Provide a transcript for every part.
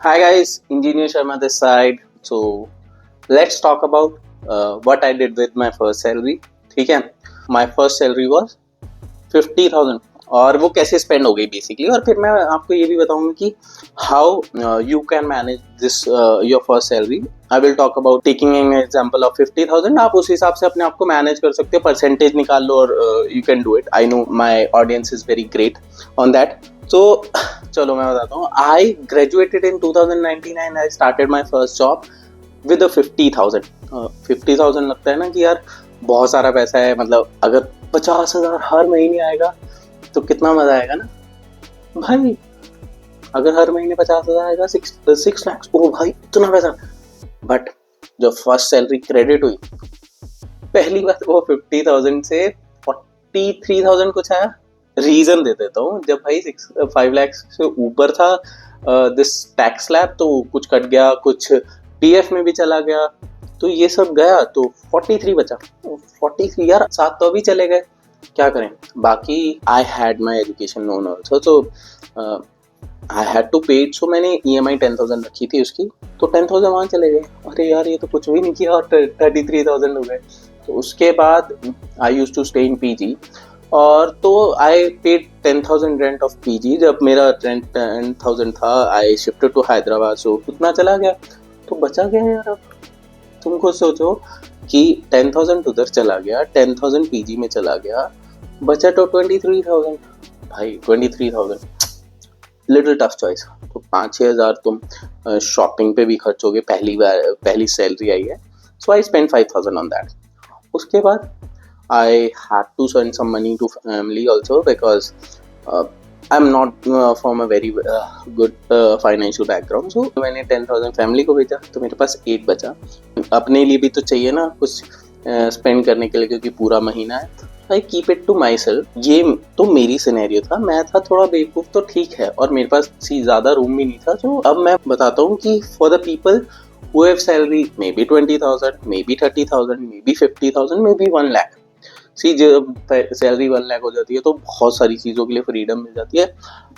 Hi guys, Engineer Sharma this side. So let's talk about what I did with my first salary. ठीक है, my first salary was 50,000 और वो कैसे spend हो गई basically, और फिर मैं आपको ये भी बताऊंगा कि how you can manage this your first salary. I will talk about taking an example of 50,000. आप उस हिसाब से अपने आप को मैनेज कर सकते हो, परसेंटेज निकाल लो और you can do it. I know my audience is very great on that. तो चलो मैं बताता हूँ. I graduated in 2019 and I started my first job with 50,000. 50,000 लगता है ना कि यार बहुत सारा पैसा है. मतलब अगर 50,000 हर महीने आएगा तो कितना मजा आएगा ना भाई. अगर हर महीने 50,000 आएगा, 6 लाख, ओ भाई इतना पैसा. बट जब फर्स्ट सैलरी क्रेडिट हुई, पहली बात वो 50,000 से 43,000 कुछ आया. रीजन दे देता हूँ. जब भाई 5 लाख से ऊपर था दिस टैक्स स्लैब, तो कुछ कट गया, कुछ पीएफ में भी चला गया, तो ये सब गया तो 43 बचा. 43 यार, 7 तो अभी चले गए, क्या करें. बाकी I had my education loan also, तो आई हैड टू पे इट. सो मैंने EMI 10,000 रखी थी उसकी, तो 10,000 वहाँ चले गए. अरे यार ये तो कुछ भी नहीं किया और 33,000 हो गए. तो उसके बाद I used to stay in PG, और तो I paid 10,000 rent of PG. जब मेरा रेंट 10,000 था, I shifted to Hyderabad, so उतना चला गया तो बचा गया यार. अब तुम खुद सोचो कि 10,000 उधर चला गया, 10,000 PG में चला गया, बचा तो 23,000. भाई 23,000 लिटिल टफ चॉइस. तो 5-6 हज़ार तुम शॉपिंग पे भी खर्चोगे. पहली सैलरी आई है, सो आई स्पेंड 5,000 ऑन दैट. उसके बाद I had to send some money to family also because I'm not from a very good financial background. So मैंने 10,000 फैमिली को भेजा, तो मेरे पास 8 बचा. अपने लिए भी तो चाहिए ना कुछ स्पेंड करने के लिए, क्योंकि पूरा महीना है. I keep it to myself. ये तो मेरी सिनेरियो था. मैं था थोड़ा बेवकूफ़ तो ठीक है, और मेरे पास ज़्यादा रूम भी नहीं था. तो अब मैं बताता हूँ कि for the people who have salary maybe 20,000, maybe 30,000, maybe 50,000, maybe 1 lakh. सी जब सैलरी 1 लाख हो जाती है तो बहुत सारी चीज़ों के लिए फ्रीडम मिल जाती है.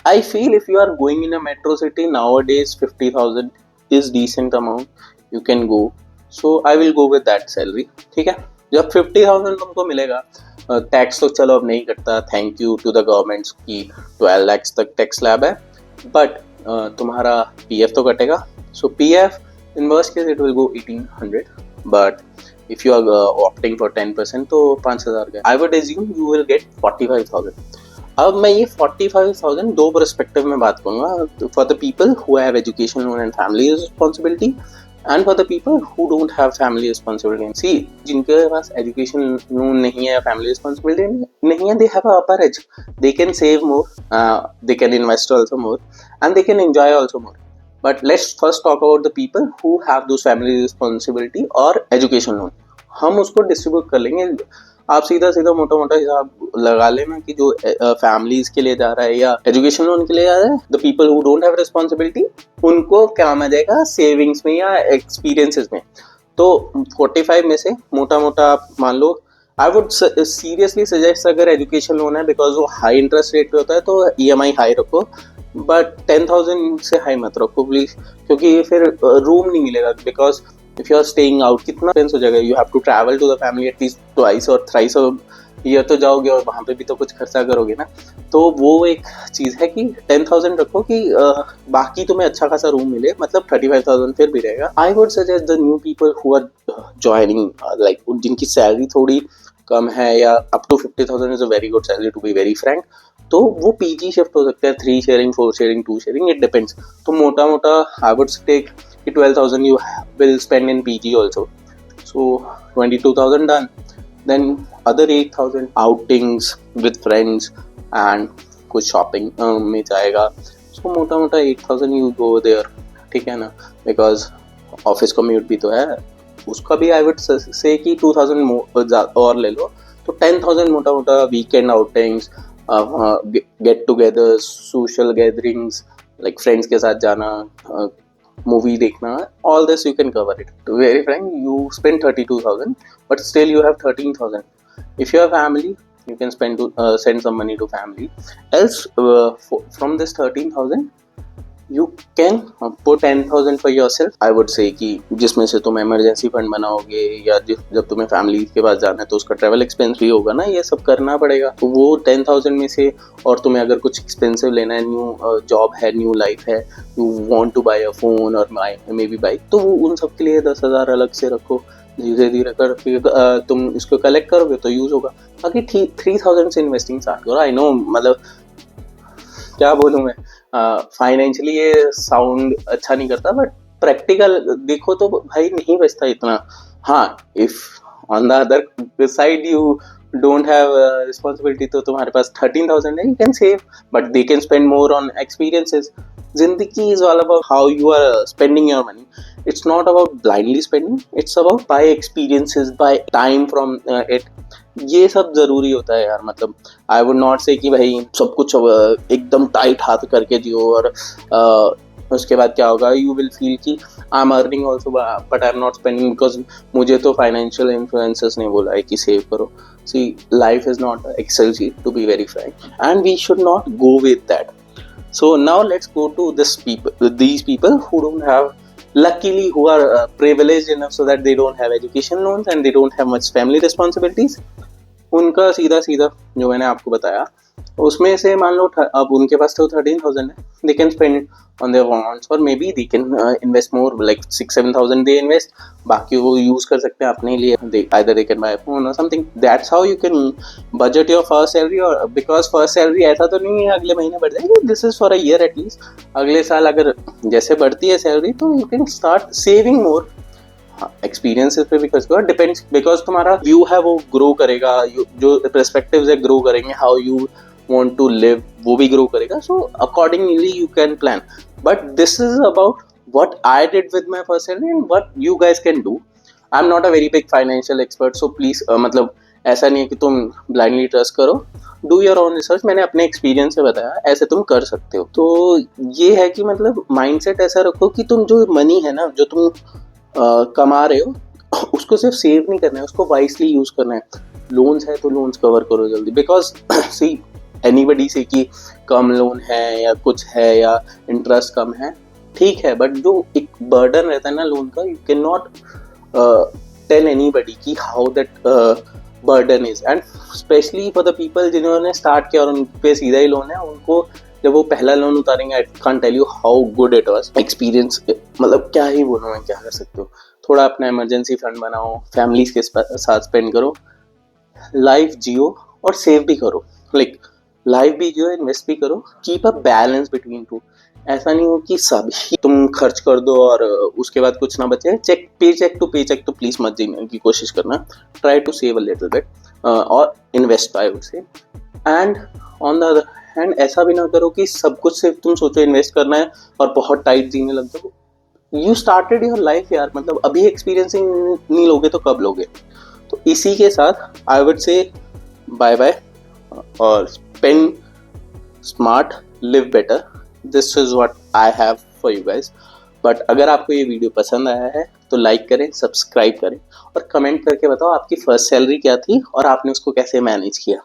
I feel if you are going in a metro city nowadays 50,000 is decent amount, you can go. So I will go with that salary. ठीक है, जब 50,000 तुमको मिलेगा, टैक्स तो चलो अब नहीं कटता, thank you to the government की 12 लाख तक टैक्स स्लैब है. बट तुम्हारा PF तो कटेगा. सो PF in worst case it will go 1,800, but if you are opting for 10% तो 5,000 गए. I would assume you will get 45,000. अब मैं ये 45,000 दो परस्पेक्टिव में बात करूँगा. For the people who have education loan and family responsibility, and for the people who don't have family responsibility. See, जिनके पास एजुकेशन लोन नहीं है, फैमिली रिस्पॉन्सिबिलिटी नहीं है, they have upper as. They can save more, they can invest also more, and they can enjoy also more. But let's first talk about the people who have those family responsibility और education loan. हम उसको distribute कर लेंगे. आप सीधा सीधा मोटा मोटा हिसाब लगा लेना कि जो फैमिलीज के लिए जा रहा है या एजुकेशन लोन के लिए जा रहा है, the people who don't have responsibility, उनको काम आ जाएगा सेविंग्स में या एक्सपीरियंसेस में. तो 45 में से मोटा मोटा आप मान लो, आई वुड सीरियसली सजेस्ट, अगर एजुकेशन लोन है, बिकॉज वो हाई इंटरेस्ट रेट पे होता है, तो EMI हाई रखो. बट 10,000 से हाई मत रखो प्लीज, क्योंकि फिर रूम नहीं मिलेगा. Because if you are staying out, कितना एक्सपेंस हो जाएगा. You have to travel to the family at least twice और थ्राइस ईयर तो जाओगे, और वहाँ पे भी तो कुछ खर्चा करोगे ना. तो वो एक चीज़ है कि 10,000 रखो कि बाकी तुम्हें अच्छा खासा रूम मिले. मतलब 35,000 फिर भी रहेगा. I would suggest the new people who are joining, like जिनकी सैलरी थोड़ी कम है, या up to 50,000 is a very good salary to be very frank, तो वो PG शिफ्ट हो सकते हैं. 3 sharing, 4 sharing, 2 sharing, it depends. तो मोटा मोटा I would take 12,000 you will spend in PG also. So 22,000 done. Then other 8,000 outings with friends and कुछ shopping में जाएगा. So मोटा मोटा 8,000 you go there. ठीक है ना, बिकॉज ऑफिस कम्यूट भी तो है. उसका भी आई वुड से कि 2,000 और ले लो. तो 10,000 मोटा मोटा weekend outings, get together, social gatherings, like friends के साथ जाना, मूवी देखना, all this you can cover it. To be very frank, you spend 32,000, but still you have 13,000. If you have family, you can send some money to family. Else, from this 13,000, you can put 10,000 for your self, I would से कि जिसमें से तुम emergency fund बनाओगे, या जब तुम्हें family के पास जाना है तो उसका ट्रैवल एक्सपेंस भी होगा ना, ये सब करना पड़ेगा। तो वो 10,000 में से, और तुम्हें अगर कुछ एक्सपेंसिव लेना है, न्यू जॉब है, न्यू लाइफ है, you want to buy a phone और मे बी बाइक, तो वो उन सब के लिए 10,000 अलग से रखो। धीरे धीरे कर फिर तुम इसको कलेक्ट करोगे तो यूज होगा। बाकी 3,000 से इन्वेस्टिंग स्टार्ट करो। आई नो, मतलब क्या बोलूँ मैं, फाइनेंशियली ये साउंड अच्छा नहीं करता, बट प्रैक्टिकल देखो तो भाई नहीं बचता इतना। हाँ, if on the other side you don't have responsibility, तो तुम्हारे पास 13,000 है, you can save, but they can spend more on experiences. जिंदगी is all about how you are spending your money. It's not about blindly spending, it's about buy experiences, buy time from it. ये सब जरूरी होता है यार। मतलब I would not से कि भाई सब कुछ एकदम टाइट हाथ करके जियो, और उसके बाद क्या होगा, यू विल फील कि I am earning also but I am not spending, because मुझे तो फाइनेंशियल इन्फ्लुएंसर्स ने बोला है कि सेव करो। See, life is not excel sheet, to be very frank, and we should not go with that. So now let's go to these people who don't have, luckily who are privileged enough so that they don't have education loans and they don't have much family responsibilities. उनका सीधा सीधा जो मैंने आपको बताया, उसमें से मान लो अब उनके पास तो 13,000 है, they can spend it on their wants, और maybe they can invest more, like 6-7,000 they invest, बाकी वो यूज कर सकते हैं अपने लिए, either they can buy a phone or something. That's how you can budget your first salary. और because first salary ऐसा तो नहीं है अगले महीने बढ़ जाएगी, this is for a year at least. अगले साल अगर जैसे बढ़ती है सैलरी तो you can start saving more. Experiences पे भी खर्च करो, डिपेंड्स, बिकॉज तुम्हारा व्यू है वो ग्रो करेगा, जो पर्सपेक्टिव्स है ग्रो करेंगे, how you want to live वो भी ग्रो करेगा, so accordingly you can plan. But this is about what I did with my first salary and what you guys can do. I am not a very big financial expert, so please मतलब ऐसा नहीं है कि तुम blindly trust करो, do your own research. मैंने अपने experience से बताया, ऐसे तुम कर सकते हो. तो ये है कि मतलब माइंडसेट ऐसा रखो कि तुम जो मनी है ना, जो तुम कमा रहे हो, उसको सिर्फ सेव नहीं करना है, उसको वाइसली यूज करना है. लोन्स है तो लोन्स कवर करो जल्दी, बिकॉज सी एनीबडी से कि कम लोन है या कुछ है या इंटरेस्ट कम है, ठीक है, बट जो एक बर्डन रहता है ना लोन का, you can not tell anybody कि how that burden is. And specially for the people जिन्होंने स्टार्ट किया और उन पे सीधा ही लोन है, उनको जब वो पहला लोन उतारेंगे, I can't tell you how good it was experience. मतलब क्या ही बोलूं मैं, क्या कर सकते हो. थोड़ा अपना इमरजेंसी फंड बनाओ, फैमिलीज के साथ स्पेंड करो, लाइफ जियो और सेव भी करो. लाइक लाइफ भी जियो, इन्वेस्ट भी करो, keep a balance between two. ऐसा नहीं हो कि सभी तुम खर्च कर दो और उसके बाद कुछ ना बचे. चेक टू पे चेक तो प्लीज मत जीने की कोशिश करना. Try to save a little bit और invest, I would say. And on the other hand ऐसा भी ना करो कि सब कुछ सिर्फ तुम सोचो इन्वेस्ट करना है और बहुत टाइट जीने लग जाओ. यू स्टार्टेड योर लाइफ यार, मतलब अभी एक्सपीरियंसिंग नहीं लोगे तो कब लोगे. तो इसी के साथ I would say bye bye, और spend smart, live better. This is what I have for you guys. But अगर आपको ये वीडियो पसंद आया है तो लाइक करें, सब्सक्राइब करें और कमेंट करके बताओ आपकी फर्स्ट सैलरी क्या थी और आपने उसको कैसे मैनेज किया.